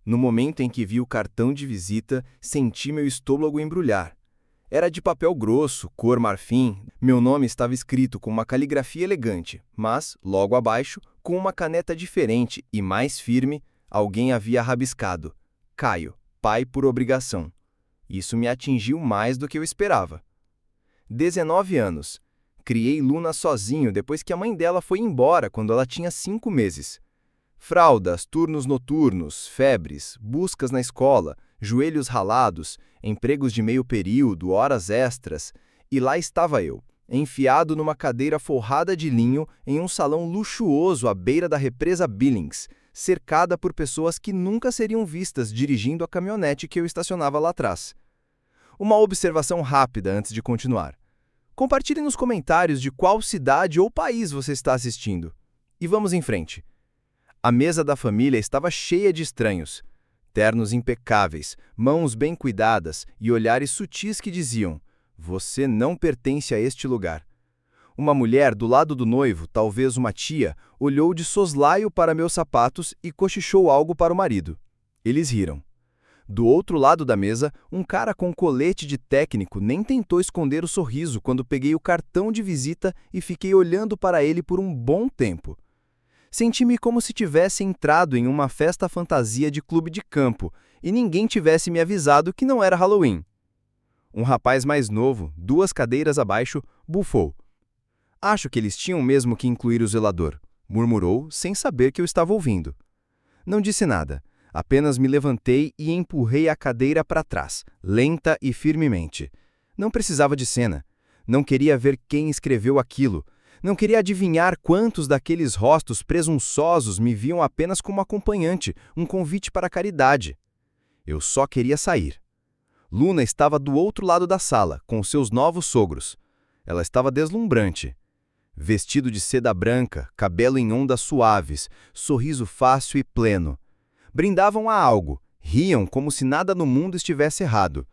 No momento em que vi o cartão de visita, senti meu estômago embrulhar. Era de papel grosso, cor marfim. Meu nome estava escrito com uma caligrafia elegante, mas, logo abaixo, com uma caneta diferente e mais firme, alguém havia rabiscado: Caio, pai por obrigação. Isso me atingiu mais do que eu esperava. 19 anos. Criei Luna sozinho depois que a mãe dela foi embora quando ela tinha 5 meses. Fraldas, turnos noturnos, febres, buscas na escola, joelhos ralados, empregos de meio período, horas extras, e lá estava eu, enfiado numa cadeira forrada de linho em um salão luxuoso à beira da represa Billings, cercada por pessoas que nunca seriam vistas dirigindo a caminhonete que eu estacionava lá atrás. Uma observação rápida antes de continuar. Compartilhe nos comentários de qual cidade ou país você está assistindo. E vamos em frente. A mesa da família estava cheia de estranhos. Ternos impecáveis, mãos bem cuidadas e olhares sutis que diziam: você não pertence a este lugar. Uma mulher do lado do noivo, talvez uma tia, olhou de soslaio para meus sapatos e cochichou algo para o marido. Eles riram. Do outro lado da mesa, um cara com colete de técnico nem tentou esconder o sorriso quando peguei o cartão de visita e fiquei olhando para ele por um bom tempo. Senti-me como se tivesse entrado em uma festa fantasia de clube de campo e ninguém tivesse me avisado que não era Halloween. Um rapaz mais novo, 2 cadeiras abaixo, bufou. Acho que eles tinham mesmo que incluir o zelador, murmurou, sem saber que eu estava ouvindo. Não disse nada, apenas me levantei e empurrei a cadeira para trás, lenta e firmemente. Não precisava de cena. Não queria ver quem escreveu aquilo. Não queria adivinhar quantos daqueles rostos presunçosos me viam apenas como acompanhante, um convite para a caridade. Eu só queria sair. Luna estava do outro lado da sala, com seus novos sogros. Ela estava deslumbrante. Vestido de seda branca, cabelo em ondas suaves, sorriso fácil e pleno. Brindavam a algo, riam como se nada no mundo estivesse errado.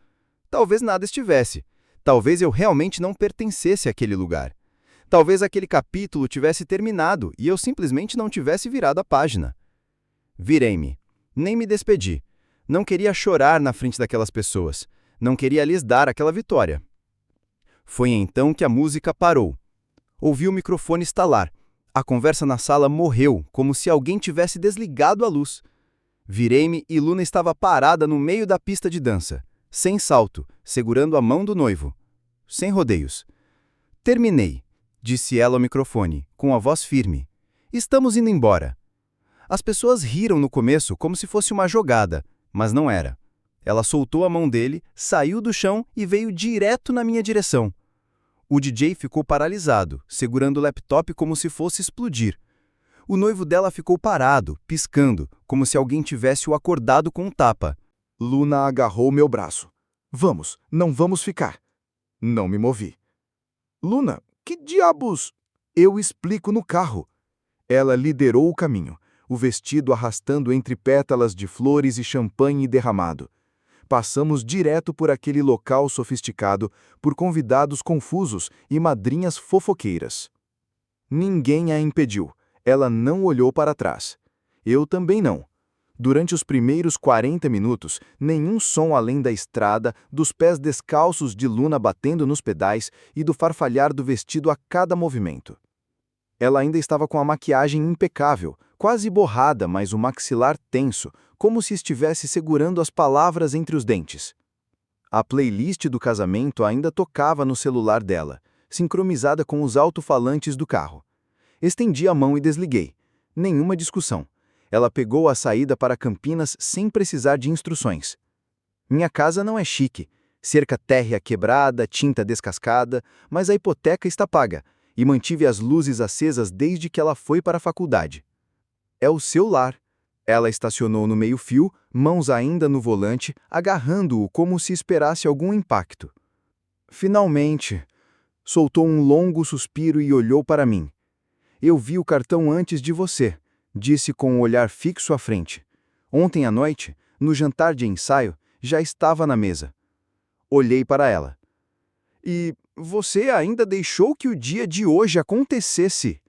Talvez nada estivesse. Talvez eu realmente não pertencesse àquele lugar. Talvez aquele capítulo tivesse terminado e eu simplesmente não tivesse virado a página. Virei-me. Nem me despedi. Não queria chorar na frente daquelas pessoas. Não queria lhes dar aquela vitória. Foi então que a música parou. Ouvi o microfone estalar. A conversa na sala morreu, como se alguém tivesse desligado a luz. Virei-me e Luna estava parada no meio da pista de dança, sem salto, segurando a mão do noivo. Sem rodeios. Terminei, disse ela ao microfone, com a voz firme. Estamos indo embora. As pessoas riram no começo como se fosse uma jogada, mas não era. Ela soltou a mão dele, saiu do chão e veio direto na minha direção. O DJ ficou paralisado, segurando o laptop como se fosse explodir. O noivo dela ficou parado, piscando, como se alguém tivesse o acordado com um tapa. Luna agarrou meu braço. Vamos, não vamos ficar. Não me movi. Luna, que diabos? Eu explico no carro. Ela liderou o caminho, o vestido arrastando entre pétalas de flores e champanhe derramado. Passamos direto por aquele local sofisticado, por convidados confusos e madrinhas fofoqueiras. Ninguém a impediu. Ela não olhou para trás. Eu também não. Durante os primeiros 40 minutos, nenhum som além da estrada, dos pés descalços de Luna batendo nos pedais e do farfalhar do vestido a cada movimento. Ela ainda estava com a maquiagem impecável, quase borrada, mas o maxilar tenso, como se estivesse segurando as palavras entre os dentes. A playlist do casamento ainda tocava no celular dela, sincronizada com os alto-falantes do carro. Estendi a mão e desliguei. Nenhuma discussão. Ela pegou a saída para Campinas sem precisar de instruções. Minha casa não é chique. Cerca térrea quebrada, tinta descascada, mas a hipoteca está paga, e mantive as luzes acesas desde que ela foi para a faculdade. É o seu lar. Ela estacionou no meio-fio, mãos ainda no volante, agarrando-o como se esperasse algum impacto. Finalmente, soltou um longo suspiro e olhou para mim. Eu vi o cartão antes de você, disse com um olhar fixo à frente. Ontem à noite, no jantar de ensaio, já estava na mesa. Olhei para ela. E você ainda deixou que o dia de hoje acontecesse?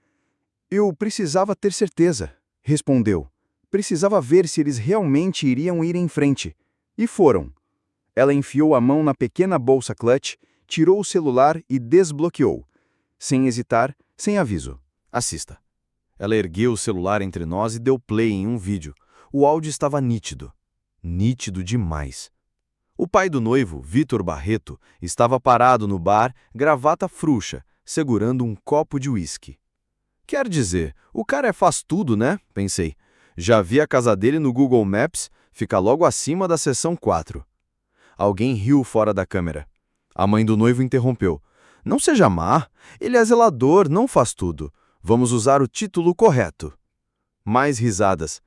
Eu precisava ter certeza, respondeu. Precisava ver se eles realmente iriam ir em frente. E foram. Ela enfiou a mão na pequena bolsa clutch, tirou o celular e desbloqueou. Sem hesitar, sem aviso. Assista. Ela ergueu o celular entre nós e deu play em um vídeo. O áudio estava nítido. Nítido demais. O pai do noivo, Vitor Barreto, estava parado no bar, gravata frouxa, segurando um copo de uísque. Quer dizer, o cara faz tudo, né? Pensei. Já vi a casa dele no Google Maps, fica logo acima da seção 4. Alguém riu fora da câmera. A mãe do noivo interrompeu. Não seja má, ele é zelador, não faz tudo. Vamos usar o título correto. Mais risadas.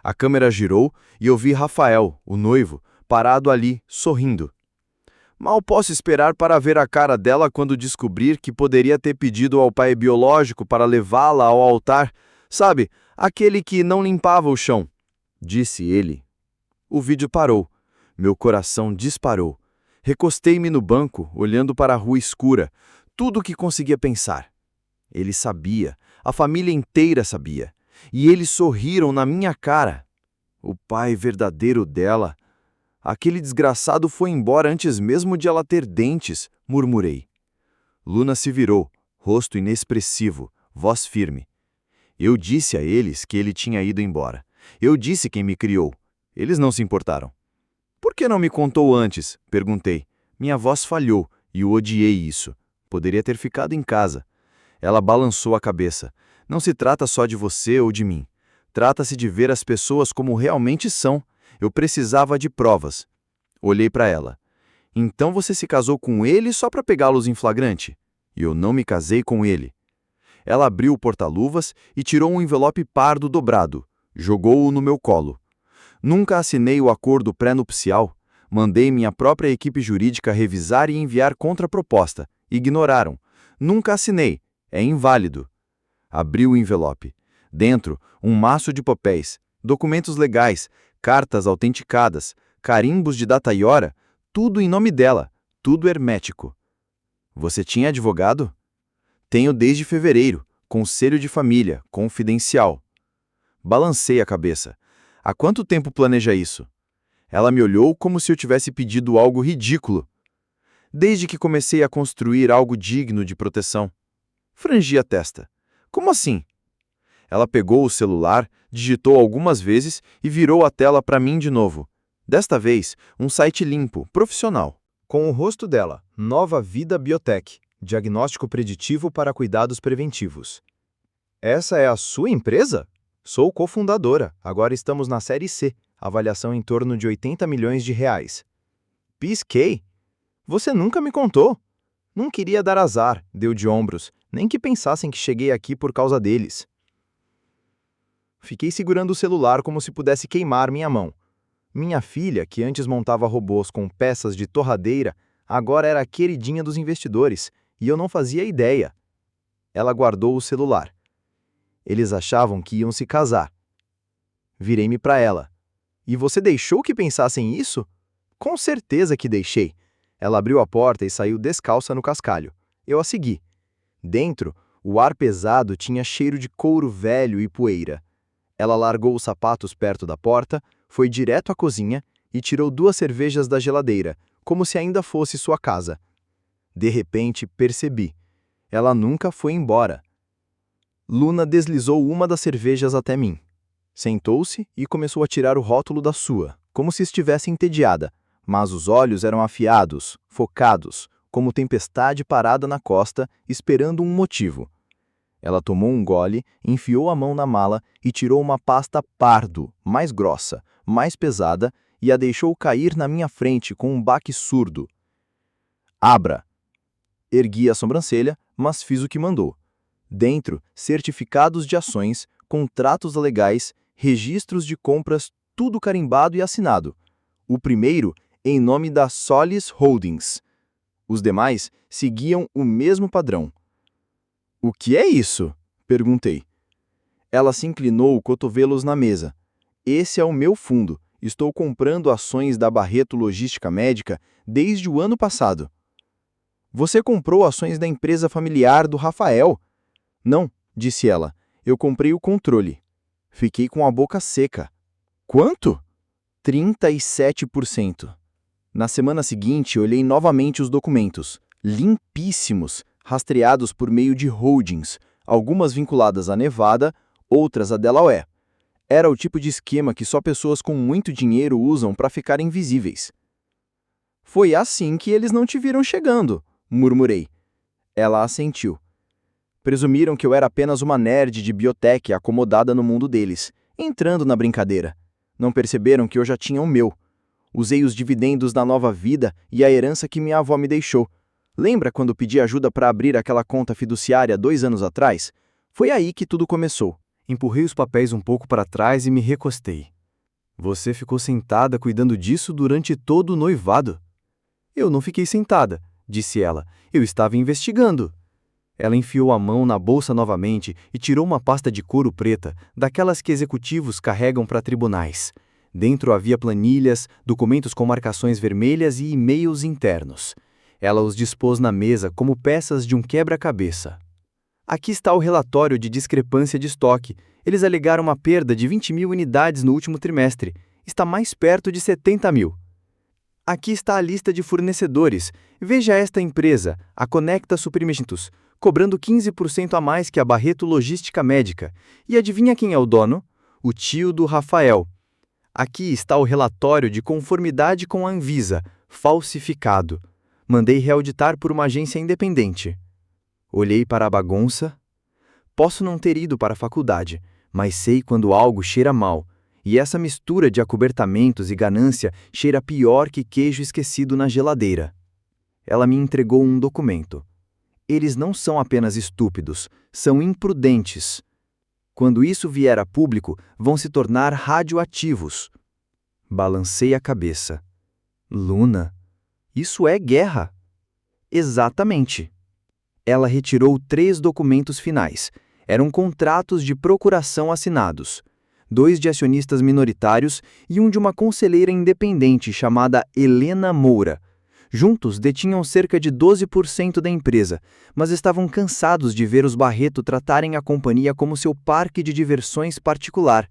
A câmera girou e eu vi Rafael, o noivo, parado ali, sorrindo. Mal posso esperar para ver a cara dela quando descobrir que poderia ter pedido ao pai biológico para levá-la ao altar. Sabe, aquele que não limpava o chão. Disse ele. O vídeo parou. Meu coração disparou. Recostei-me no banco, olhando para a rua escura. Tudo o que conseguia pensar. Ele sabia. A família inteira sabia. E eles sorriram na minha cara. O pai verdadeiro dela. Aquele desgraçado foi embora antes mesmo de ela ter dentes, murmurei. Luna se virou, rosto inexpressivo, voz firme. Eu disse a eles que ele tinha ido embora. Eu disse quem me criou. Eles não se importaram. Por que não me contou antes? Perguntei. Minha voz falhou e eu odiei isso. Poderia ter ficado em casa. Ela balançou a cabeça. Não se trata só de você ou de mim. Trata-se de ver as pessoas como realmente são. Eu precisava de provas. Olhei para ela. Então você se casou com ele só para pegá-los em flagrante? E eu não me casei com ele. Ela abriu o porta-luvas e tirou um envelope pardo dobrado. Jogou-o no meu colo. Nunca assinei o acordo pré-nupcial. Mandei minha própria equipe jurídica revisar e enviar contraproposta. Ignoraram. Nunca assinei. É inválido. Abri o envelope. Dentro, um maço de papéis, documentos legais, cartas autenticadas, carimbos de data e hora, tudo em nome dela, tudo hermético. Você tinha advogado? Tenho desde fevereiro, conselho de família, confidencial. Balancei a cabeça. Há quanto tempo planeja isso? Ela me olhou como se eu tivesse pedido algo ridículo. Desde que comecei a construir algo digno de proteção. Frangi a testa. Como assim? Ela pegou o celular, digitou algumas vezes e virou a tela para mim de novo. Desta vez, um site limpo, profissional. Com o rosto dela, Nova Vida Biotech, diagnóstico preditivo para cuidados preventivos. Essa é a sua empresa? Sou cofundadora, agora estamos na série C, avaliação em torno de 80 milhões de reais. Pisquei? Você nunca me contou. Não queria dar azar, deu de ombros, nem que pensassem que cheguei aqui por causa deles. Fiquei segurando o celular como se pudesse queimar minha mão. Minha filha, que antes montava robôs com peças de torradeira, agora era a queridinha dos investidores, e eu não fazia ideia. Ela guardou o celular. Eles achavam que iam se casar. Virei-me para ela. E você deixou que pensassem isso? Com certeza que deixei. Ela abriu a porta e saiu descalça no cascalho. Eu a segui. Dentro, o ar pesado tinha cheiro de couro velho e poeira. Ela largou os sapatos perto da porta, foi direto à cozinha e tirou 2 cervejas da geladeira, como se ainda fosse sua casa. De repente, percebi. Ela nunca foi embora. Luna deslizou uma das cervejas até mim. Sentou-se e começou a tirar o rótulo da sua, como se estivesse entediada, mas os olhos eram afiados, focados, como tempestade parada na costa, esperando um motivo. Ela tomou um gole, enfiou a mão na mala e tirou uma pasta pardo, mais grossa, mais pesada, e a deixou cair na minha frente com um baque surdo. Abra! Ergui a sobrancelha, mas fiz o que mandou. Dentro, certificados de ações, contratos legais, registros de compras, tudo carimbado e assinado. O primeiro, em nome da Solis Holdings. Os demais seguiam o mesmo padrão. O que é isso? Perguntei. Ela se inclinou, cotovelos na mesa. Esse é o meu fundo. Estou comprando ações da Barreto Logística Médica desde o ano passado. Você comprou ações da empresa familiar do Rafael? Não, disse ela. Eu comprei o controle. Fiquei com a boca seca, Quanto? 37%. Na semana seguinte, olhei novamente os documentos, limpíssimos, rastreados por meio de holdings, algumas vinculadas à Nevada, outras à Delaware. Era o tipo de esquema que só pessoas com muito dinheiro usam para ficar invisíveis. Foi assim que eles não te viram chegando, murmurei. Ela assentiu. Presumiram que eu era apenas uma nerd de biotech acomodada no mundo deles, entrando na brincadeira. Não perceberam que eu já tinha o meu. Usei os dividendos da nova vida e a herança que minha avó me deixou. Lembra quando pedi ajuda para abrir aquela conta fiduciária 2 anos atrás? Foi aí que tudo começou. Empurrei os papéis um pouco para trás e me recostei. Você ficou sentada cuidando disso durante todo o noivado? Eu não fiquei sentada, disse ela. Eu estava investigando. Ela enfiou a mão na bolsa novamente e tirou uma pasta de couro preta, daquelas que executivos carregam para tribunais. Dentro havia planilhas, documentos com marcações vermelhas e e-mails internos. Ela os dispôs na mesa como peças de um quebra-cabeça. Aqui está o relatório de discrepância de estoque. Eles alegaram uma perda de 20.000 unidades no último trimestre. Está mais perto de 70.000. Aqui está a lista de fornecedores. Veja esta empresa, a Conecta Suprimentos, cobrando 15% a mais que a Barreto Logística Médica. E adivinha quem é o dono? O tio do Rafael. Aqui está o relatório de conformidade com a Anvisa, falsificado. Mandei reauditar por uma agência independente. Olhei para a bagunça. Posso não ter ido para a faculdade, mas sei quando algo cheira mal. E essa mistura de acobertamentos e ganância cheira pior que queijo esquecido na geladeira. Ela me entregou um documento. Eles não são apenas estúpidos, são imprudentes. Quando isso vier a público, vão se tornar radioativos. Balancei a cabeça. Luna, isso é guerra. Exatamente. Ela retirou 3 documentos finais. Eram contratos de procuração assinados. 2 de acionistas minoritários e um de uma conselheira independente chamada Helena Moura. Juntos detinham cerca de 12% da empresa, mas estavam cansados de ver os Barreto tratarem a companhia como seu parque de diversões particular.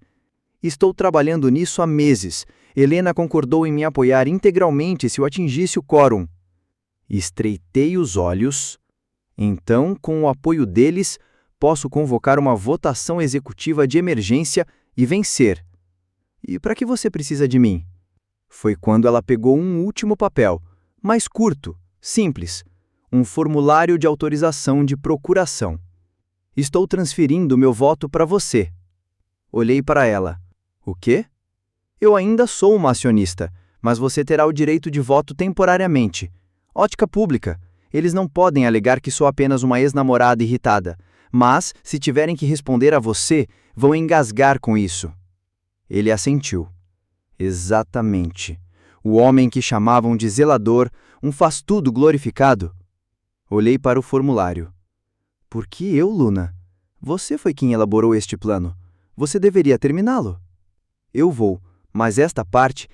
Estou trabalhando nisso há meses. Helena concordou em me apoiar integralmente se eu atingisse o quórum. Estreitei os olhos. Então, com o apoio deles, posso convocar uma votação executiva de emergência e vencer. E para que você precisa de mim? Foi quando ela pegou um último papel, mais curto, simples, um formulário de autorização de procuração. Estou transferindo meu voto para você. Olhei para ela. O quê? Eu ainda sou uma acionista, mas você terá o direito de voto temporariamente. Ótica pública. Eles não podem alegar que sou apenas uma ex-namorada irritada, mas, se tiverem que responder a você, vão engasgar com isso. Ele assentiu. Exatamente. O homem que chamavam de zelador, um faz-tudo glorificado. Olhei para o formulário. Por que eu, Luna? Você foi quem elaborou este plano. Você deveria terminá-lo. Eu vou, mas esta parte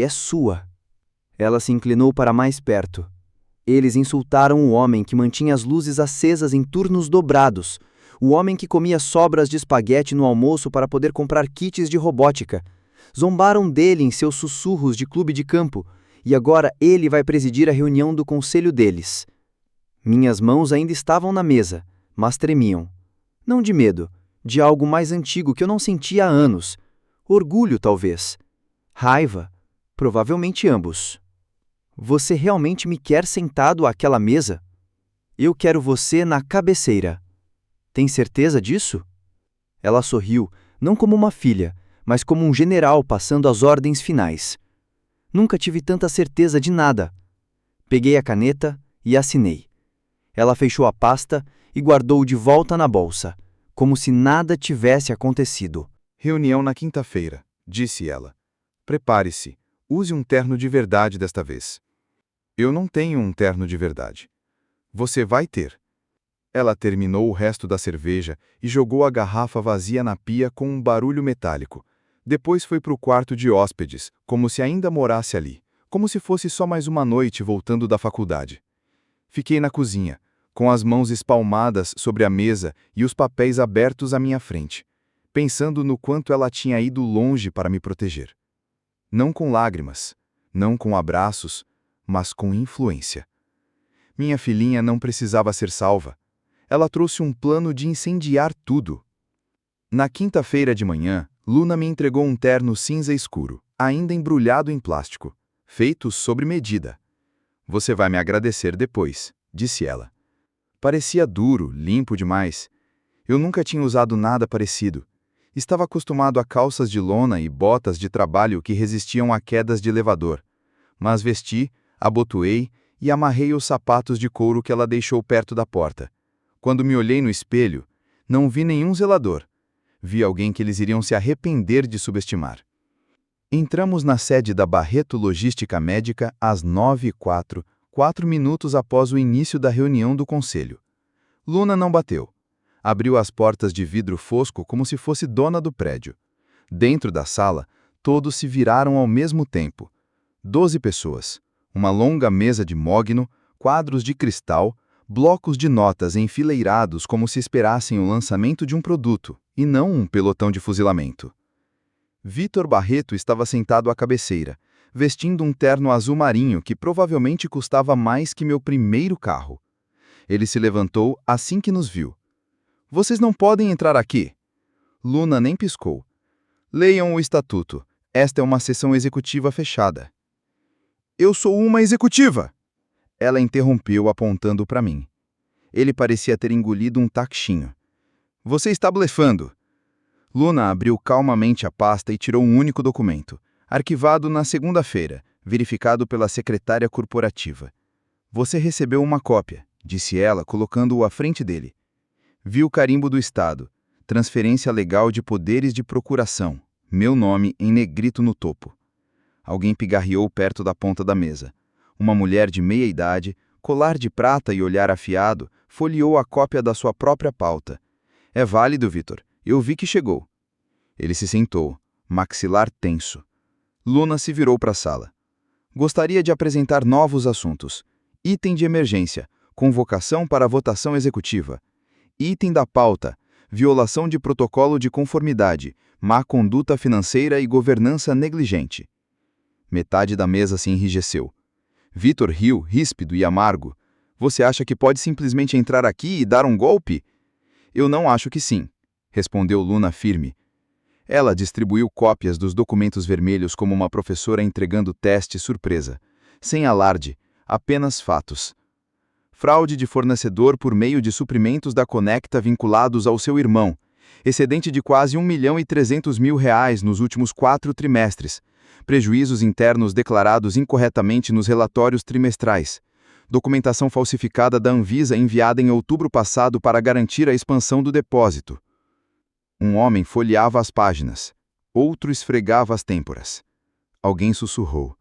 é sua. Ela se inclinou para mais perto. Eles insultaram o homem que mantinha as luzes acesas em turnos dobrados, o homem que comia sobras de espaguete no almoço para poder comprar kits de robótica. Zombaram dele em seus sussurros de clube de campo, e agora ele vai presidir a reunião do conselho deles. Minhas mãos ainda estavam na mesa, mas tremiam. Não de medo, de algo mais antigo que eu não sentia há anos. Orgulho, talvez. Raiva, provavelmente ambos. Você realmente me quer sentado àquela mesa? Eu quero você na cabeceira. Tem certeza disso? Ela sorriu, não como uma filha, mas como um general passando as ordens finais. Nunca tive tanta certeza de nada. Peguei a caneta e assinei. Ela fechou a pasta e guardou de volta na bolsa, como se nada tivesse acontecido. Reunião na quinta-feira, disse ela. Prepare-se, use um terno de verdade desta vez. Eu não tenho um terno de verdade. Você vai ter. Ela terminou o resto da cerveja e jogou a garrafa vazia na pia com um barulho metálico. Depois foi para o quarto de hóspedes, como se ainda morasse ali, como se fosse só mais uma noite voltando da faculdade. Fiquei na cozinha, com as mãos espalmadas sobre a mesa e os papéis abertos à minha frente. pensando no quanto ela tinha ido longe para me proteger. Não com lágrimas, não com abraços, mas com influência. Minha filhinha não precisava ser salva. Ela trouxe um plano de incendiar tudo. Na quinta-feira de manhã, Luna me entregou um terno cinza escuro, ainda embrulhado em plástico, feito sob medida. "Você vai me agradecer depois", disse ela. Parecia duro, limpo demais. Eu nunca tinha usado nada parecido. Estava acostumado a calças de lona e botas de trabalho que resistiam a quedas de elevador. Mas vesti, abotoei e amarrei os sapatos de couro que ela deixou perto da porta. Quando me olhei no espelho, não vi nenhum zelador. Vi alguém que eles iriam se arrepender de subestimar. Entramos na sede da Barreto Logística Médica às 9h04, 4 minutos após o início da reunião do conselho. Luna não bateu. Abriu as portas de vidro fosco como se fosse dona do prédio. Dentro da sala, todos se viraram ao mesmo tempo. 12 pessoas. Uma longa mesa de mogno, quadros de cristal, blocos de notas enfileirados como se esperassem o lançamento de um produto, e não um pelotão de fuzilamento. Vitor Barreto estava sentado à cabeceira, vestindo um terno azul marinho que provavelmente custava mais que meu primeiro carro. Ele se levantou assim que nos viu. "Vocês não podem entrar aqui." Luna nem piscou. "Leiam o estatuto. Esta é uma sessão executiva fechada." "Eu sou uma executiva!" Ela interrompeu apontando para mim. Ele parecia ter engolido um tachinho. "Você está blefando." Luna abriu calmamente a pasta e tirou um único documento, arquivado na segunda-feira, verificado pela secretária corporativa. "Você recebeu uma cópia", disse ela, colocando-o à frente dele. Vi o carimbo do Estado, transferência legal de poderes de procuração, meu nome em negrito no topo. Alguém pigarreou perto da ponta da mesa. Uma mulher de meia idade, colar de prata e olhar afiado, folheou a cópia da sua própria pauta. "É válido, Vitor. Eu vi que chegou." Ele se sentou, maxilar tenso. Luna se virou para a sala. "Gostaria de apresentar novos assuntos. Item de emergência, convocação para a votação executiva. Item da pauta, violação de protocolo de conformidade, má conduta financeira e governança negligente." Metade da mesa se enrijeceu. Vitor riu, ríspido e amargo. "Você acha que pode simplesmente entrar aqui e dar um golpe?" "Eu não acho que sim", respondeu Luna firme. Ela distribuiu cópias dos documentos vermelhos como uma professora entregando teste surpresa. Sem alarde, apenas fatos. Fraude de fornecedor por meio de suprimentos da Conecta vinculados ao seu irmão. Excedente de quase R$ 1.300.000 nos últimos 4 trimestres. Prejuízos internos declarados incorretamente nos relatórios trimestrais. Documentação falsificada da Anvisa enviada em outubro passado para garantir a expansão do depósito. Um homem folheava as páginas. Outro esfregava as têmporas. Alguém sussurrou: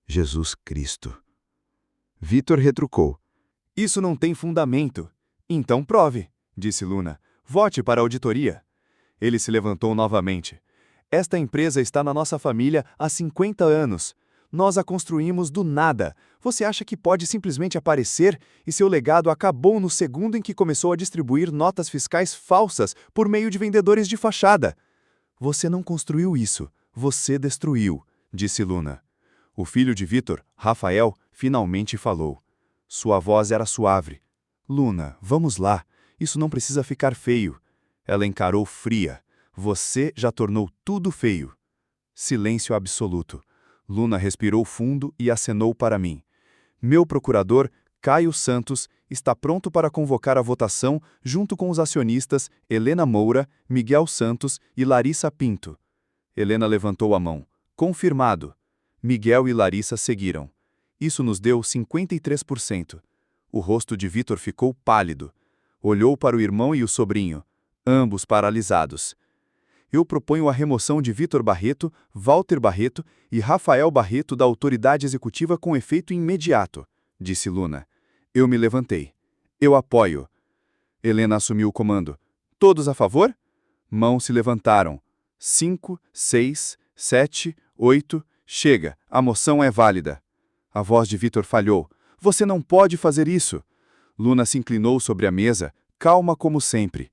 "Jesus Cristo." Vitor retrucou: "Isso não tem fundamento." "Então prove", disse Luna. "Vote para a auditoria." Ele se levantou novamente. "Esta empresa está na nossa família há 50 anos. Nós a construímos do nada. Você acha que pode simplesmente aparecer e seu legado acabou no segundo em que começou a distribuir notas fiscais falsas por meio de vendedores de fachada?" "Você não construiu isso. Você destruiu", disse Luna. O filho de Vitor, Rafael, finalmente falou. Sua voz era suave. "Luna, vamos lá. Isso não precisa ficar feio." Ela encarou fria. "Você já tornou tudo feio." Silêncio absoluto. Luna respirou fundo e acenou para mim. "Meu procurador, Caio Santos, está pronto para convocar a votação junto com os acionistas Helena Moura, Miguel Santos e Larissa Pinto." Helena levantou a mão. "Confirmado." Miguel e Larissa seguiram. Isso nos deu 53%. O rosto de Vitor ficou pálido. Olhou para o irmão e o sobrinho, ambos paralisados. "Eu proponho a remoção de Vitor Barreto, Walter Barreto e Rafael Barreto da autoridade executiva com efeito imediato", disse Luna. Eu me levantei. "Eu apoio." Helena assumiu o comando. "Todos a favor?" Mãos se levantaram. 5, 6, 7, 8. "Chega, a moção é válida." A voz de Vitor falhou. "Você não pode fazer isso." Luna se inclinou sobre a mesa, calma como sempre.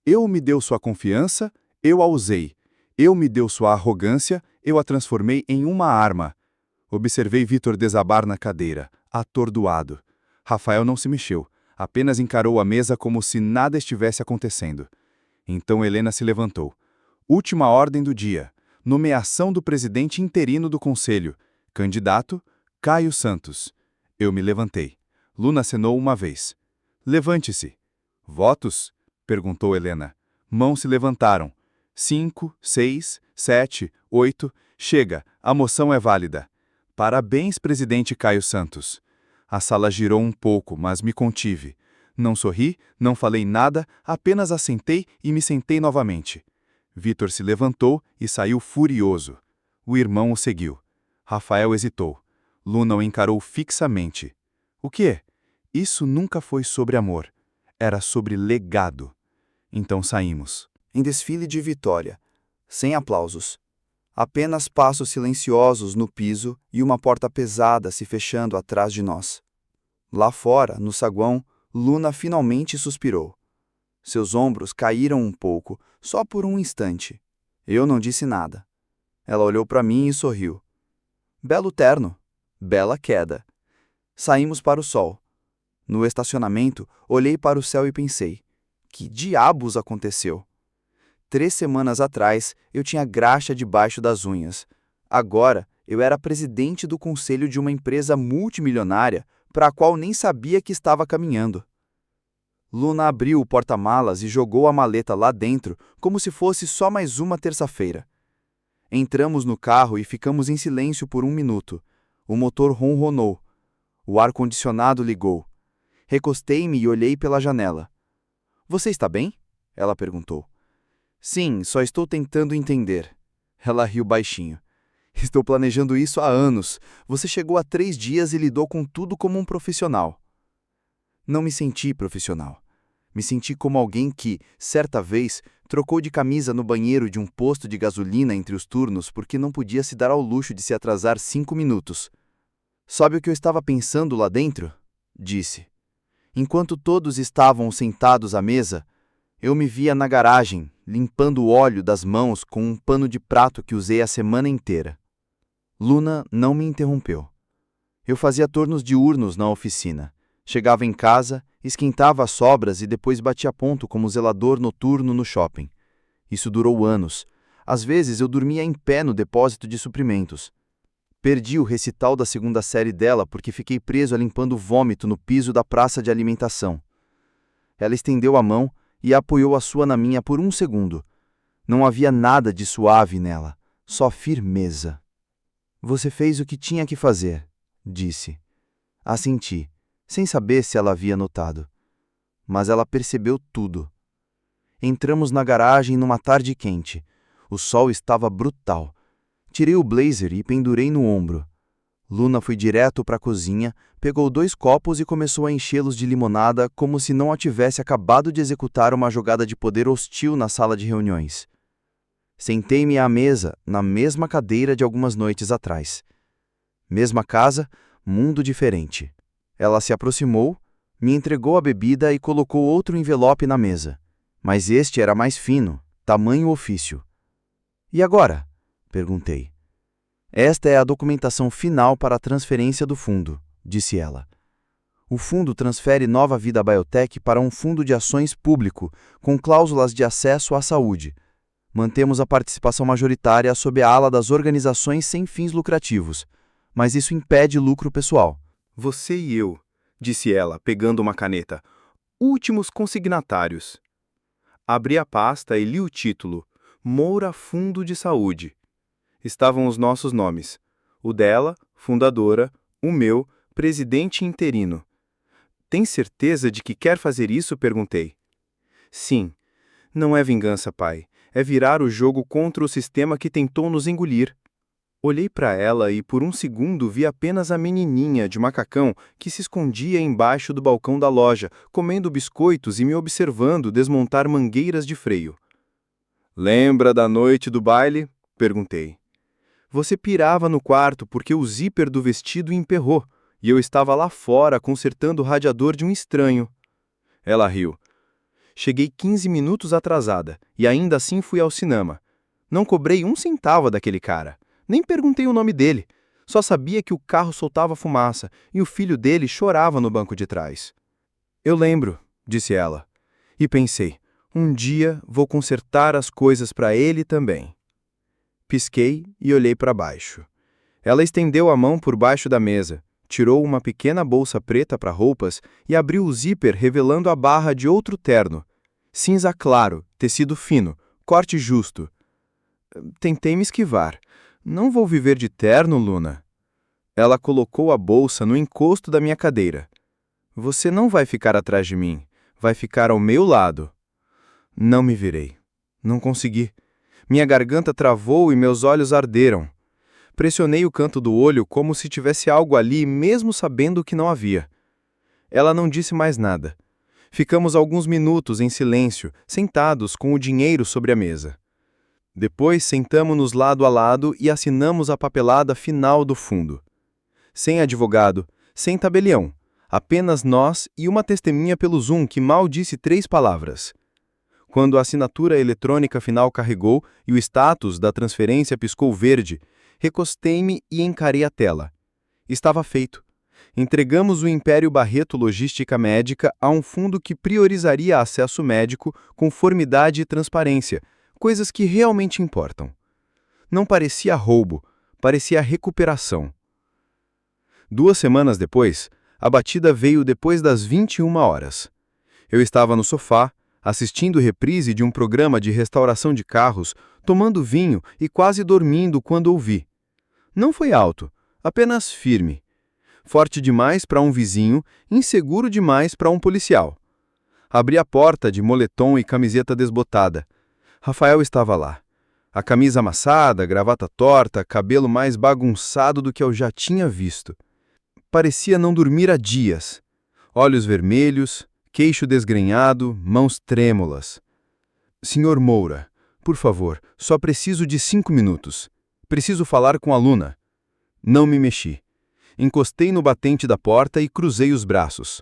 "Eu me deu sua confiança, Eu a usei. Eu me deu sua arrogância, eu a transformei em uma arma. Observei Vitor desabar na cadeira, atordoado. Rafael não se mexeu, apenas encarou a mesa como se nada estivesse acontecendo. Então Helena se levantou. Última ordem do dia. Nomeação do presidente interino do conselho. Candidato, Caio Santos. Eu me levantei. Luna acenou uma vez. Levante-se. Votos? Perguntou Helena. Mãos se levantaram. 5, 6, 7, 8. Chega, a moção é válida. Parabéns, presidente Caio Santos. A sala girou um pouco, mas me contive. Não sorri, não falei nada, apenas assentei e me sentei novamente. Vitor se levantou e saiu furioso. O irmão o seguiu. Rafael hesitou. Luna o encarou fixamente. O quê? Isso nunca foi sobre amor. Era sobre legado. Então saímos. Em desfile de vitória, sem aplausos. Apenas passos silenciosos no piso e uma porta pesada se fechando atrás de nós. Lá fora, no saguão, Luna finalmente suspirou. Seus ombros caíram um pouco, só por um instante. Eu não disse nada. Ela olhou para mim e sorriu. Belo terno. Bela queda. Saímos para o sol. No estacionamento, olhei para o céu e pensei: que diabos aconteceu? 3 semanas atrás, eu tinha graxa debaixo das unhas. Agora, eu era presidente do conselho de uma empresa multimilionária para a qual nem sabia que estava caminhando. Luna abriu o porta-malas e jogou a maleta lá dentro como se fosse só mais uma terça-feira. Entramos no carro e ficamos em silêncio por 1 minuto. O motor ronronou. O ar-condicionado ligou. Recostei-me e olhei pela janela. Você está bem? Ela perguntou. Sim, só estou tentando entender. Ela riu baixinho. Estou planejando isso há anos. Você chegou há 3 dias e lidou com tudo como um profissional. Não me senti profissional. Me senti como alguém que, certa vez, trocou de camisa no banheiro de um posto de gasolina entre os turnos porque não podia se dar ao luxo de se atrasar 5 minutos. Sabe o que eu estava pensando lá dentro? Disse. Enquanto todos estavam sentados à mesa, eu me via na garagem, limpando o óleo das mãos com um pano de prato que usei a semana inteira. Luna não me interrompeu. Eu fazia turnos diurnos na oficina. Chegava em casa, esquentava as sobras e depois batia ponto como zelador noturno no shopping. Isso durou anos. Às vezes eu dormia em pé no depósito de suprimentos. Perdi o recital da 2ª série dela porque fiquei preso limpando vômito no piso da praça de alimentação. Ela estendeu a mão e apoiou a sua na minha por 1 segundo. Não havia nada de suave nela, só firmeza. Você fez o que tinha que fazer, disse. Assenti, sem saber se ela havia notado. Mas ela percebeu tudo. Entramos na garagem numa tarde quente. O sol estava brutal. Tirei o blazer e pendurei no ombro. Luna foi direto para a cozinha, pegou 2 copos e começou a enchê-los de limonada como se não a tivesse acabado de executar uma jogada de poder hostil na sala de reuniões. Sentei-me à mesa, na mesma cadeira de algumas noites atrás. Mesma casa, mundo diferente. Ela se aproximou, me entregou a bebida e colocou outro envelope na mesa. Mas este era mais fino, tamanho ofício. E agora? Perguntei. Esta é a documentação final para a transferência do fundo, disse ela. O fundo transfere Nova Vida Biotech para um fundo de ações público, com cláusulas de acesso à saúde. Mantemos a participação majoritária sob a ala das organizações sem fins lucrativos, mas isso impede lucro pessoal. Você e eu, disse ela, pegando uma caneta. Últimos consignatários. Abri a pasta e li o título. Moura Fundo de Saúde. Estavam os nossos nomes. O dela, fundadora, o meu, presidente interino. Tem certeza de que quer fazer isso? Perguntei. Sim. Não é vingança, pai. É virar o jogo contra o sistema que tentou nos engolir. Olhei para ela e por 1 segundo vi apenas a menininha de macacão que se escondia embaixo do balcão da loja, comendo biscoitos e me observando desmontar mangueiras de freio. Lembra da noite do baile? Perguntei. Você pirava no quarto porque o zíper do vestido emperrou, e eu estava lá fora consertando o radiador de um estranho. Ela riu. Cheguei 15 minutos atrasada e ainda assim fui ao cinema. Não cobrei um centavo daquele cara. Nem perguntei o nome dele. Só sabia que o carro soltava fumaça e o filho dele chorava no banco de trás. Eu lembro, disse ela. E pensei, um dia vou consertar as coisas para ele também. Pisquei e olhei para baixo. Ela estendeu a mão por baixo da mesa, tirou uma pequena bolsa preta para roupas e abriu o zíper revelando a barra de outro terno. Cinza claro, tecido fino, corte justo. Tentei me esquivar. Não vou viver de terno, Luna. Ela colocou a bolsa no encosto da minha cadeira. Você não vai ficar atrás de mim. Vai ficar ao meu lado. Não me virei. Não consegui. Minha garganta travou e meus olhos arderam. Pressionei o canto do olho como se tivesse algo ali, mesmo sabendo que não havia. Ela não disse mais nada. Ficamos alguns minutos em silêncio, sentados com o dinheiro sobre a mesa. Depois sentamo-nos lado a lado e assinamos a papelada final do fundo. Sem advogado, sem tabelião, apenas nós e uma testemunha pelo Zoom que mal disse 3 palavras. Quando a assinatura eletrônica final carregou e o status da transferência piscou verde, recostei-me e encarei a tela. Estava feito. Entregamos o Império Barreto Logística Médica a um fundo que priorizaria acesso médico, conformidade e transparência, coisas que realmente importam. Não parecia roubo, parecia recuperação. 2 semanas depois, a batida veio depois das 21 horas. Eu estava no sofá, assistindo reprise de um programa de restauração de carros, tomando vinho e quase dormindo quando ouvi. Não foi alto, apenas firme. Forte demais para um vizinho, inseguro demais para um policial. Abri a porta de moletom e camiseta desbotada. Rafael estava lá. A camisa amassada, gravata torta, cabelo mais bagunçado do que eu já tinha visto. Parecia não dormir há dias. Olhos vermelhos, queixo desgrenhado, mãos trêmulas. Senhor Moura, por favor, só preciso de 5 minutos. Preciso falar com a Luna. Não me mexi. Encostei no batente da porta e cruzei os braços.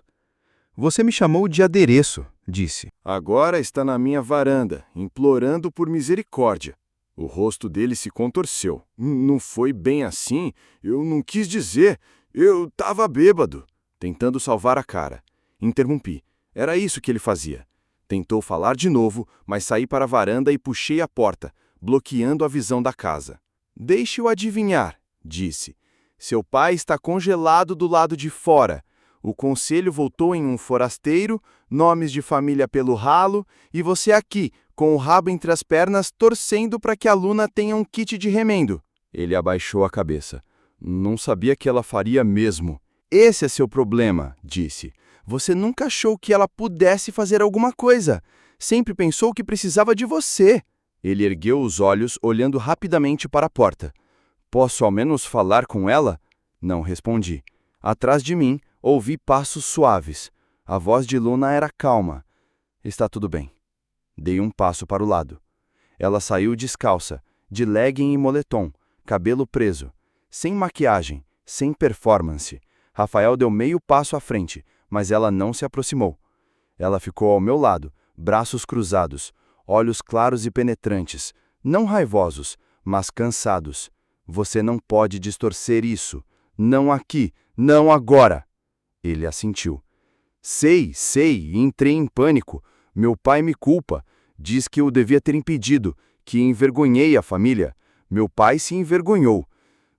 Você me chamou de adereço, disse. Agora está na minha varanda, implorando por misericórdia. O rosto dele se contorceu. Não foi bem assim, eu não quis dizer. Eu estava bêbado. Tentando salvar a cara. Interrompi. Era isso que ele fazia. Tentou falar de novo, mas saí para a varanda e puxei a porta, bloqueando a visão da casa. Deixe-o adivinhar, disse. Seu pai está congelado do lado de fora. O conselho voltou em um forasteiro, nomes de família pelo ralo, e você aqui, com o rabo entre as pernas, torcendo para que a Luna tenha um kit de remendo. Ele abaixou a cabeça. Não sabia que ela faria mesmo. Esse é seu problema, disse. Você nunca achou que ela pudesse fazer alguma coisa. Sempre pensou que precisava de você. Ele ergueu os olhos, olhando rapidamente para a porta. Posso ao menos falar com ela? Não respondi. Atrás de mim, ouvi passos suaves. A voz de Luna era calma. Está tudo bem. Dei um passo para o lado. Ela saiu descalça, de legging e moletom, cabelo preso, sem maquiagem, sem performance. Rafael deu meio passo à frente, mas ela não se aproximou. Ela ficou ao meu lado, braços cruzados, olhos claros e penetrantes, não raivosos, mas cansados. Você não pode distorcer isso. Não aqui, não agora. Ele assentiu. Sei, e entrei em pânico. Meu pai me culpa. Diz que eu devia ter impedido, que envergonhei a família. Meu pai se envergonhou.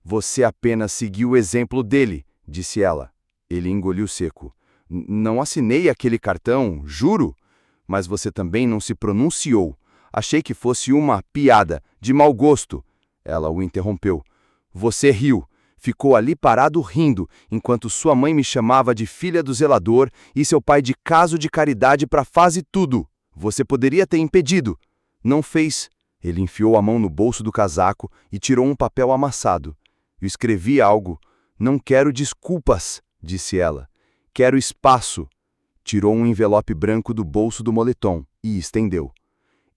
Você apenas seguiu o exemplo dele, disse ela. Ele engoliu seco. Não assinei aquele cartão, juro. Mas você também não se pronunciou. Achei que fosse uma piada, de mau gosto. Ela o interrompeu. Você riu. Ficou ali parado rindo, enquanto sua mãe me chamava de filha do zelador e seu pai de caso de caridade para fazer tudo. Você poderia ter impedido. Não fez. Ele enfiou a mão no bolso do casaco e tirou um papel amassado. Eu escrevi algo. Não quero desculpas, disse ela. Quero espaço. Tirou um envelope branco do bolso do moletom e estendeu.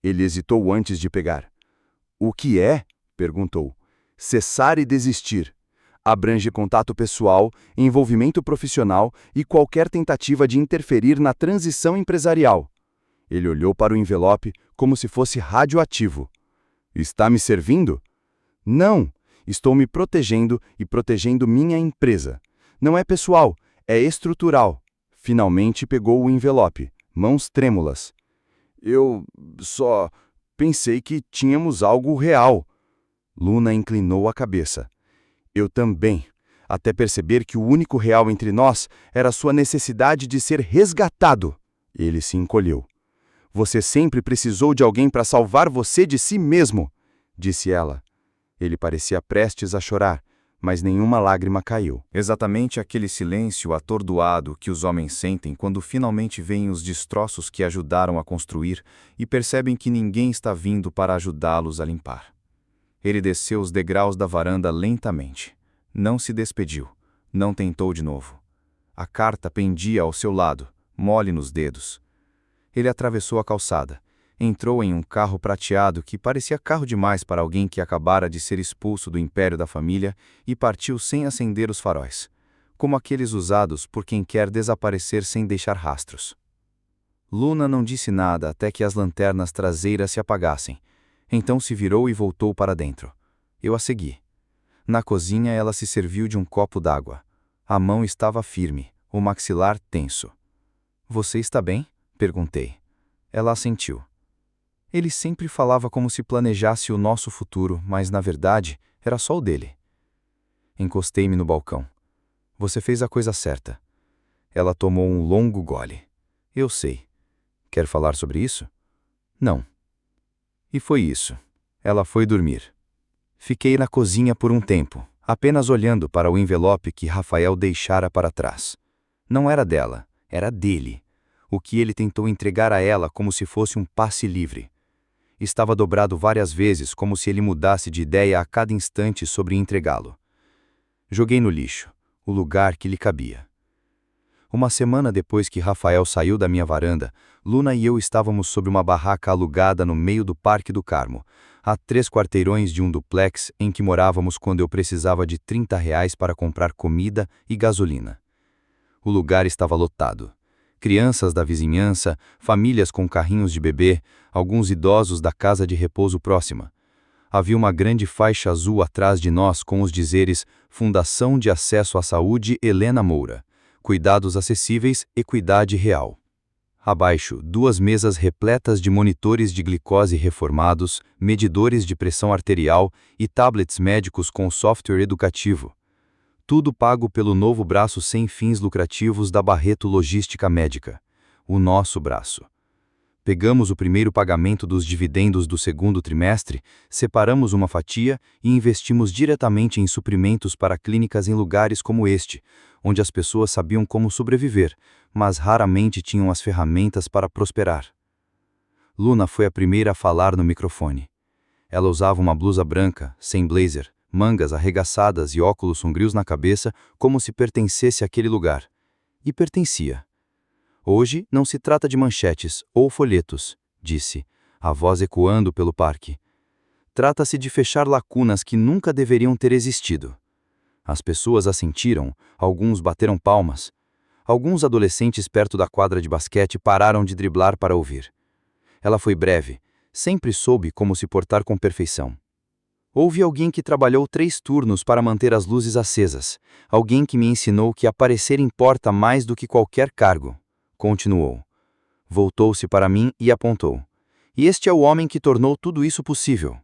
Ele hesitou antes de pegar. O que é? Perguntou. Cessar e desistir. Abrange contato pessoal, envolvimento profissional e qualquer tentativa de interferir na transição empresarial. Ele olhou para o envelope como se fosse radioativo. Está me servindo? Não, estou me protegendo e protegendo minha empresa. Não é pessoal, é estrutural. Finalmente pegou o envelope, mãos trêmulas. Eu só pensei que tínhamos algo real. Luna inclinou a cabeça. Eu também, até perceber que o único real entre nós era sua necessidade de ser resgatado. Ele se encolheu. Você sempre precisou de alguém para salvar você de si mesmo, disse ela. Ele parecia prestes a chorar, mas nenhuma lágrima caiu. Exatamente aquele silêncio atordoado que os homens sentem quando finalmente veem os destroços que ajudaram a construir e percebem que ninguém está vindo para ajudá-los a limpar. Ele desceu os degraus da varanda lentamente. Não se despediu. Não tentou de novo. A carta pendia ao seu lado, mole nos dedos. Ele atravessou a calçada. Entrou em um carro prateado que parecia carro demais para alguém que acabara de ser expulso do império da família e partiu sem acender os faróis, como aqueles usados por quem quer desaparecer sem deixar rastros. Luna não disse nada até que as lanternas traseiras se apagassem. Então se virou e voltou para dentro. Eu a segui. Na cozinha ela se serviu de um copo d'água. A mão estava firme, o maxilar tenso. Você está bem? Perguntei. Ela assentiu. Ele sempre falava como se planejasse o nosso futuro, mas, na verdade, era só o dele. Encostei-me no balcão. Você fez a coisa certa. Ela tomou um longo gole. Eu sei. Quer falar sobre isso? Não. E foi isso. Ela foi dormir. Fiquei na cozinha por um tempo, apenas olhando para o envelope que Rafael deixara para trás. Não era dela, era dele. O que ele tentou entregar a ela como se fosse um passe livre. Estava dobrado várias vezes, como se ele mudasse de ideia a cada instante sobre entregá-lo. Joguei no lixo, o lugar que lhe cabia. Uma semana depois que Rafael saiu da minha varanda, Luna e eu estávamos sob uma barraca alugada no meio do Parque do Carmo, a 3 quarteirões de um duplex em que morávamos quando eu precisava de R$ 30 para comprar comida e gasolina. O lugar estava lotado. Crianças da vizinhança, famílias com carrinhos de bebê, alguns idosos da casa de repouso próxima. Havia uma grande faixa azul atrás de nós com os dizeres Fundação de Acesso à Saúde Helena Moura, Cuidados Acessíveis, Equidade Real. Abaixo, 2 mesas repletas de monitores de glicose reformados, medidores de pressão arterial e tablets médicos com software educativo. Tudo pago pelo novo braço sem fins lucrativos da Barreto Logística Médica, o nosso braço. Pegamos o primeiro pagamento dos dividendos do segundo trimestre, separamos uma fatia e investimos diretamente em suprimentos para clínicas em lugares como este, onde as pessoas sabiam como sobreviver, mas raramente tinham as ferramentas para prosperar. Luna foi a primeira a falar no microfone. Ela usava uma blusa branca, sem blazer, mangas arregaçadas e óculos sombrios na cabeça, como se pertencesse àquele lugar. E pertencia. Hoje não se trata de manchetes ou folhetos, disse, a voz ecoando pelo parque. Trata-se de fechar lacunas que nunca deveriam ter existido. As pessoas assentiram, alguns bateram palmas. Alguns adolescentes perto da quadra de basquete pararam de driblar para ouvir. Ela foi breve, sempre soube como se portar com perfeição. Houve alguém que trabalhou 3 turnos para manter as luzes acesas, alguém que me ensinou que aparecer importa mais do que qualquer cargo. Continuou. Voltou-se para mim e apontou. E este é o homem que tornou tudo isso possível.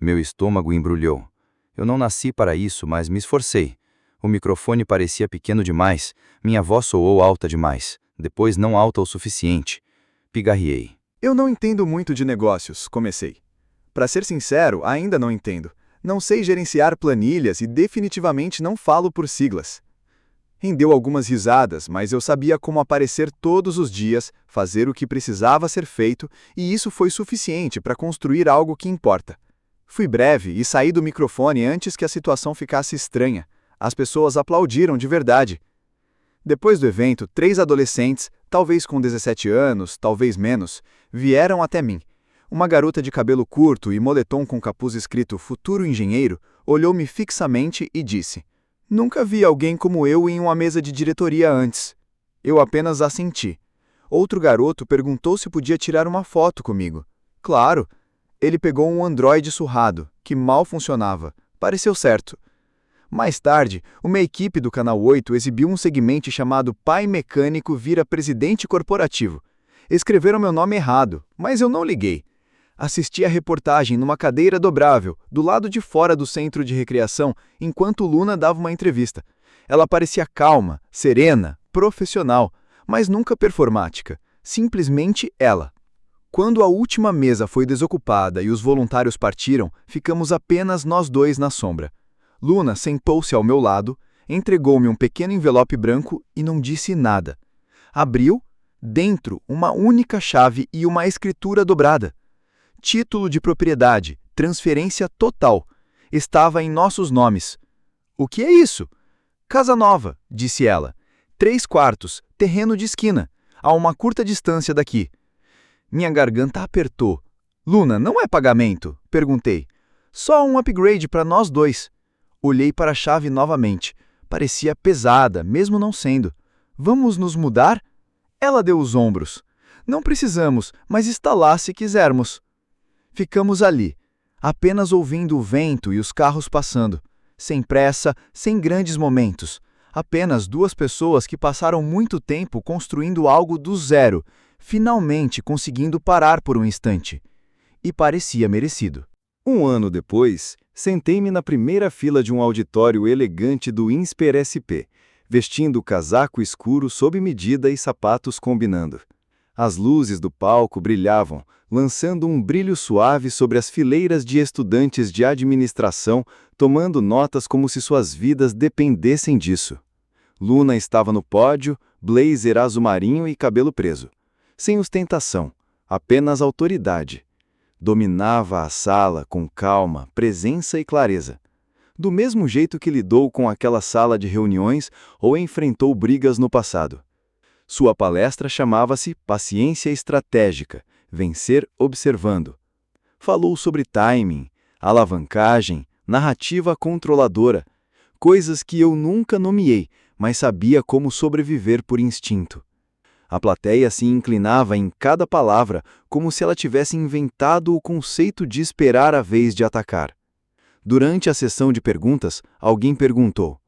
Meu estômago embrulhou. Eu não nasci para isso, mas me esforcei. O microfone parecia pequeno demais, minha voz soou alta demais, depois não alta o suficiente. Pigarriei. Eu não entendo muito de negócios, comecei. Para ser sincero, ainda não entendo. Não sei gerenciar planilhas e definitivamente não falo por siglas. Rendeu algumas risadas, mas eu sabia como aparecer todos os dias, fazer o que precisava ser feito, e isso foi suficiente para construir algo que importa. Fui breve e saí do microfone antes que a situação ficasse estranha. As pessoas aplaudiram de verdade. Depois do evento, 3 adolescentes, talvez com 17 anos, talvez menos, vieram até mim. Uma garota de cabelo curto e moletom com capuz escrito Futuro Engenheiro olhou-me fixamente e disse: Nunca vi alguém como eu em uma mesa de diretoria antes. Eu apenas assenti. Outro garoto perguntou se podia tirar uma foto comigo. Claro. Ele pegou um Android surrado, que mal funcionava. Pareceu certo. Mais tarde, uma equipe do Canal 8 exibiu um segmento chamado Pai Mecânico vira Presidente Corporativo. Escreveram meu nome errado, mas eu não liguei. Assisti a reportagem numa cadeira dobrável, do lado de fora do centro de recreação, enquanto Luna dava uma entrevista. Ela parecia calma, serena, profissional, mas nunca performática. Simplesmente ela. Quando a última mesa foi desocupada e os voluntários partiram, ficamos apenas nós dois na sombra. Luna sentou-se ao meu lado, entregou-me um pequeno envelope branco e não disse nada. Abriu, dentro, uma única chave e uma escritura dobrada. Título de propriedade, transferência total. Estava em nossos nomes. O que é isso? Casa nova, disse ela. 3 quartos, terreno de esquina, a uma curta distância daqui. Minha garganta apertou. Luna, não é pagamento? Perguntei. Só um upgrade para nós dois. Olhei para a chave novamente. Parecia pesada, mesmo não sendo. Vamos nos mudar? Ela deu os ombros. Não precisamos, mas está lá se quisermos. Ficamos ali, apenas ouvindo o vento e os carros passando. Sem pressa, sem grandes momentos. Apenas 2 pessoas que passaram muito tempo construindo algo do zero, finalmente conseguindo parar por um instante. E parecia merecido. Um ano depois, sentei-me na primeira fila de um auditório elegante do INSPER SP, vestindo casaco escuro sob medida e sapatos combinando. As luzes do palco brilhavam, lançando um brilho suave sobre as fileiras de estudantes de administração, tomando notas como se suas vidas dependessem disso. Luna estava no pódio, blazer azul marinho e cabelo preso. Sem ostentação, apenas autoridade. Dominava a sala com calma, presença e clareza. Do mesmo jeito que lidou com aquela sala de reuniões ou enfrentou brigas no passado. Sua palestra chamava-se Paciência Estratégica, Vencer Observando. Falou sobre timing, alavancagem, narrativa controladora, coisas que eu nunca nomeei, mas sabia como sobreviver por instinto. A plateia se inclinava em cada palavra, como se ela tivesse inventado o conceito de esperar a vez de atacar. Durante a sessão de perguntas, alguém perguntou: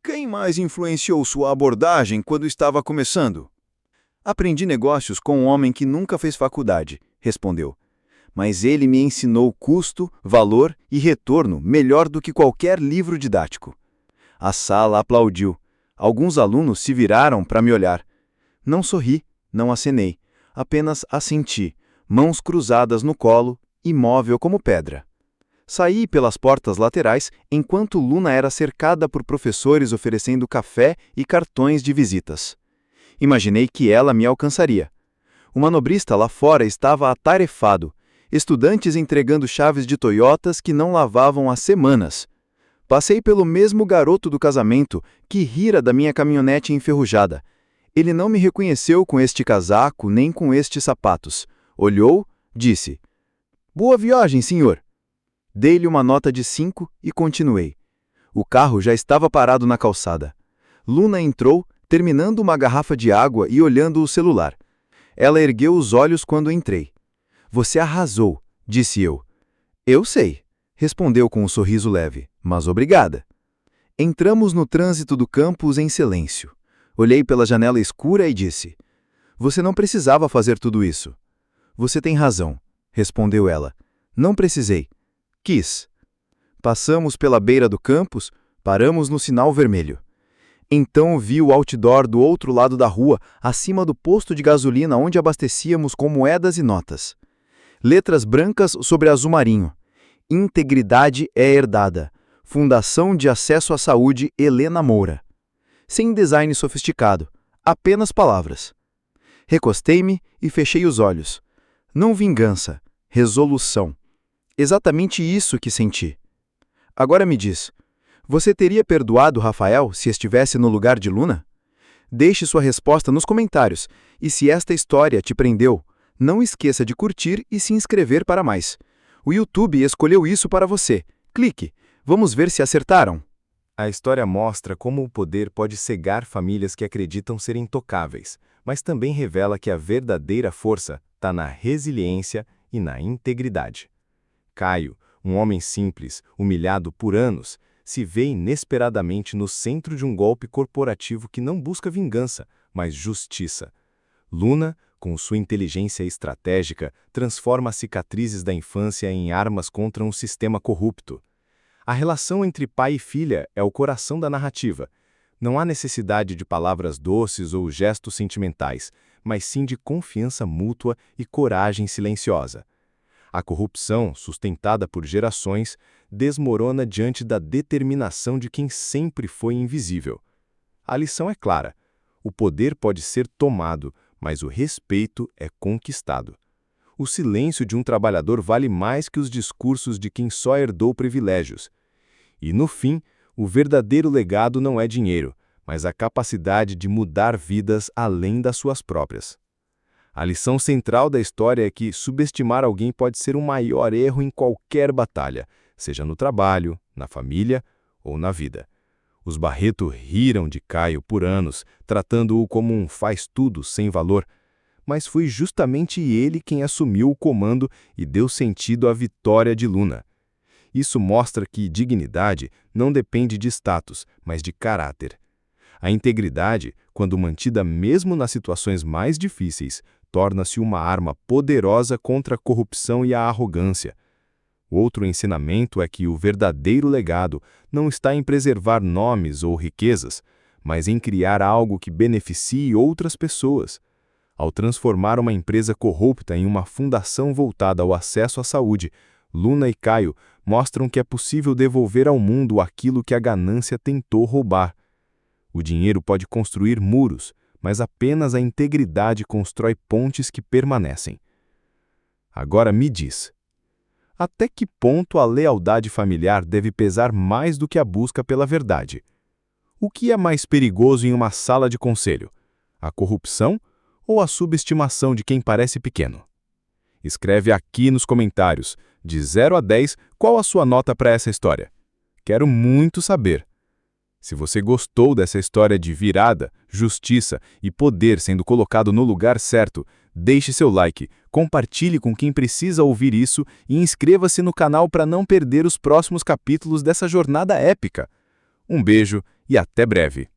"Quem mais influenciou sua abordagem quando estava começando?" "Aprendi negócios com um homem que nunca fez faculdade", respondeu. "Mas ele me ensinou custo, valor e retorno melhor do que qualquer livro didático." A sala aplaudiu. Alguns alunos se viraram para me olhar. Não sorri, não acenei, apenas assenti, mãos cruzadas no colo, imóvel como pedra. Saí pelas portas laterais enquanto Luna era cercada por professores oferecendo café e cartões de visitas. Imaginei que ela me alcançaria. O manobrista lá fora estava atarefado, estudantes entregando chaves de Toyotas que não lavavam há semanas. Passei pelo mesmo garoto do casamento que rira da minha caminhonete enferrujada. Ele não me reconheceu com este casaco nem com estes sapatos. Olhou, disse: "Boa viagem, senhor." Dei-lhe uma nota de 5 e continuei. O carro já estava parado na calçada. Luna entrou, terminando uma garrafa de água e olhando o celular. Ela ergueu os olhos quando entrei. "Você arrasou", disse eu. "Eu sei", respondeu com um sorriso leve, "mas obrigada." Entramos no trânsito do campus em silêncio. Olhei pela janela escura e disse: "Você não precisava fazer tudo isso." "Você tem razão", respondeu ela. "Não precisei. Quis." Passamos pela beira do campus, paramos no sinal vermelho. Então vi o outdoor do outro lado da rua, acima do posto de gasolina onde abastecíamos com moedas e notas. Letras brancas sobre azul marinho. Integridade é herdada. Fundação de Acesso à Saúde Helena Moura. Sem design sofisticado, apenas palavras. Recostei-me e fechei os olhos. Não vingança, resolução. Exatamente isso que senti. Agora me diz, você teria perdoado Rafael se estivesse no lugar de Luna? Deixe sua resposta nos comentários, e se esta história te prendeu, não esqueça de curtir e se inscrever para mais. O YouTube escolheu isso para você. Clique, vamos ver se acertaram. A história mostra como o poder pode cegar famílias que acreditam ser intocáveis, mas também revela que a verdadeira força está na resiliência e na integridade. Caio, um homem simples, humilhado por anos, se vê inesperadamente no centro de um golpe corporativo que não busca vingança, mas justiça. Luna, com sua inteligência estratégica, transforma as cicatrizes da infância em armas contra um sistema corrupto. A relação entre pai e filha é o coração da narrativa. Não há necessidade de palavras doces ou gestos sentimentais, mas sim de confiança mútua e coragem silenciosa. A corrupção, sustentada por gerações, desmorona diante da determinação de quem sempre foi invisível. A lição é clara: o poder pode ser tomado, mas o respeito é conquistado. O silêncio de um trabalhador vale mais que os discursos de quem só herdou privilégios. E, no fim, o verdadeiro legado não é dinheiro, mas a capacidade de mudar vidas além das suas próprias. A lição central da história é que subestimar alguém pode ser o maior erro em qualquer batalha, seja no trabalho, na família ou na vida. Os Barreto riram de Caio por anos, tratando-o como um faz-tudo sem valor, mas foi justamente ele quem assumiu o comando e deu sentido à vitória de Luna. Isso mostra que dignidade não depende de status, mas de caráter. A integridade, quando mantida mesmo nas situações mais difíceis, torna-se uma arma poderosa contra a corrupção e a arrogância. Outro ensinamento é que o verdadeiro legado não está em preservar nomes ou riquezas, mas em criar algo que beneficie outras pessoas. Ao transformar uma empresa corrupta em uma fundação voltada ao acesso à saúde, Luna e Caio mostram que é possível devolver ao mundo aquilo que a ganância tentou roubar. O dinheiro pode construir muros, mas apenas a integridade constrói pontes que permanecem. Agora me diz, até que ponto a lealdade familiar deve pesar mais do que a busca pela verdade? O que é mais perigoso em uma sala de conselho? A corrupção ou a subestimação de quem parece pequeno? Escreve aqui nos comentários, de 0 a 10, qual a sua nota para essa história. Quero muito saber. Se você gostou dessa história de virada, justiça e poder sendo colocado no lugar certo, deixe seu like, compartilhe com quem precisa ouvir isso e inscreva-se no canal para não perder os próximos capítulos dessa jornada épica. Um beijo e até breve.